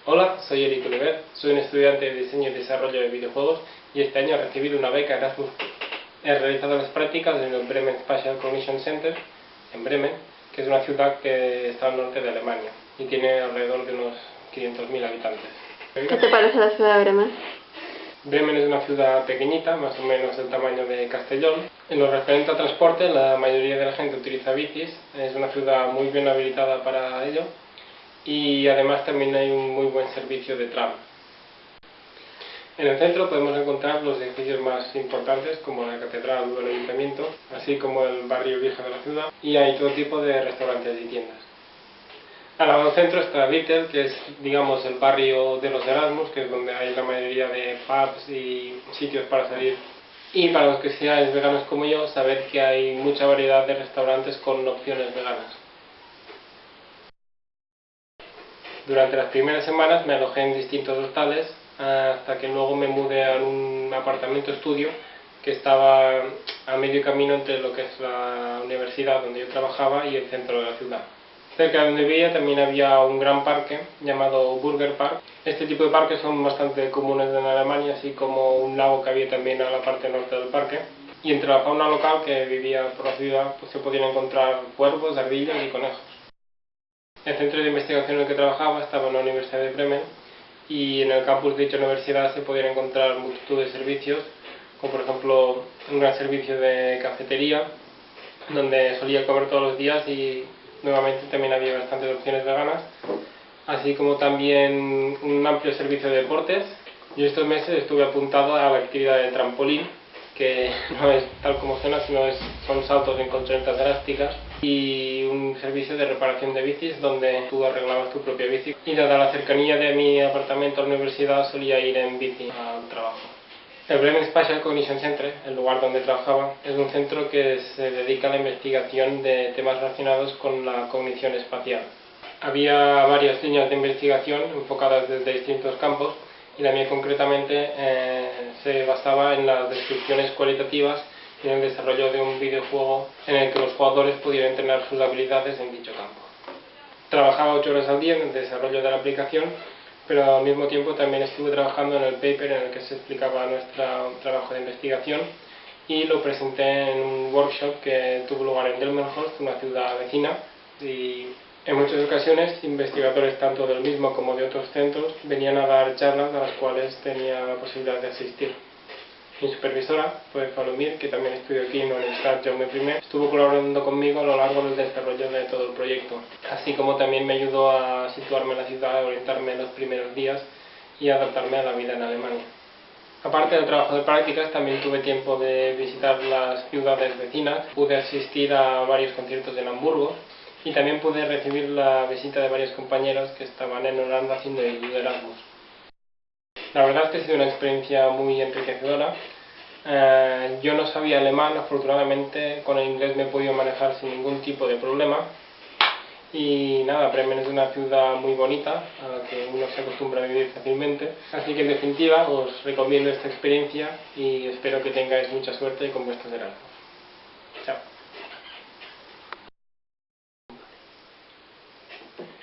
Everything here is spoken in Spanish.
Hola, soy Eric Oliver, soy un estudiante de diseño y desarrollo de videojuegos y este año he recibido una beca Erasmus. He realizado las prácticas en el Bremen Spatial Cognition Center, en Bremen, que es una ciudad que está al norte de Alemania y tiene alrededor de unos 500.000 habitantes. ¿Qué te parece la ciudad de Bremen? Bremen es una ciudad pequeñita, más o menos del tamaño de Castellón. En lo referente a transporte, la mayoría de la gente utiliza bicis, es una ciudad muy bien habilitada para ello y además también hay un muy buen servicio de tram. En el centro podemos encontrar los edificios más importantes como la catedral o el ayuntamiento, así como el barrio viejo de la ciudad, y hay todo tipo de restaurantes y tiendas. Al lado del centro está Vittel, que es, digamos, el barrio de los Erasmus, que es donde hay la mayoría de pubs y sitios para salir. Y para los que seáis veganos como yo, sabed que hay mucha variedad de restaurantes con opciones veganas. Durante las primeras semanas me alojé en distintos hostales, hasta que luego me mudé a un apartamento estudio que estaba a medio camino entre lo que es la universidad donde yo trabajaba y el centro de la ciudad. Cerca de donde vivía también había un gran parque llamado Burger Park. Este tipo de parques son bastante comunes en Alemania, así como un lago que había también a la parte norte del parque. Y entre la fauna local que vivía por la ciudad pues se podían encontrar cuervos, ardillas y conejos. El centro de investigación en el que trabajaba estaba en la Universidad de Bremen y en el campus de dicha universidad se podían encontrar multitud de servicios, como por ejemplo un gran servicio de cafetería, donde solía comer todos los días y nuevamente también había bastantes opciones veganas, así como también un amplio servicio de deportes. Yo estos meses estuve apuntado a la actividad de trampolín, que no es tal como suena, sino son saltos en colchonetas elásticas, y un servicio de reparación de bicis donde tú arreglabas tu propia bici. Y dada la cercanía de mi apartamento a la universidad, solía ir en bici al trabajo. El Bremen Spatial Cognition Center, el lugar donde trabajaba, es un centro que se dedica a la investigación de temas relacionados con la cognición espacial. Había varias líneas de investigación enfocadas desde distintos campos y la mía concretamente se basaba en las descripciones cualitativas y en el desarrollo de un videojuego en el que los jugadores pudieran entrenar sus habilidades en dicho campo. Trabajaba 8 horas al día en el desarrollo de la aplicación, pero al mismo tiempo también estuve trabajando en el paper en el que se explicaba nuestro trabajo de investigación y lo presenté en un workshop que tuvo lugar en Delmenhorst, una ciudad vecina, y en muchas ocasiones investigadores tanto del mismo como de otros centros venían a dar charlas a las cuales tenía la posibilidad de asistir. Mi supervisora fue Falomir, que también estudió aquí en la Universidad Jaume I, estuvo colaborando conmigo a lo largo del desarrollo de todo el proyecto, así como también me ayudó a situarme en la ciudad, a orientarme en los primeros días y a adaptarme a la vida en Alemania. Aparte del trabajo de prácticas, también tuve tiempo de visitar las ciudades vecinas, pude asistir a varios conciertos en Hamburgo y también pude recibir la visita de varios compañeros que estaban en Holanda haciendo el Erasmus. La verdad es que ha sido una experiencia muy enriquecedora. Yo no sabía alemán, afortunadamente con el inglés me he podido manejar sin ningún tipo de problema. Y nada, Bremen es una ciudad muy bonita, a la que uno se acostumbra a vivir fácilmente. Así que en definitiva os recomiendo esta experiencia y espero que tengáis mucha suerte con vuestros Erasmus. Chao.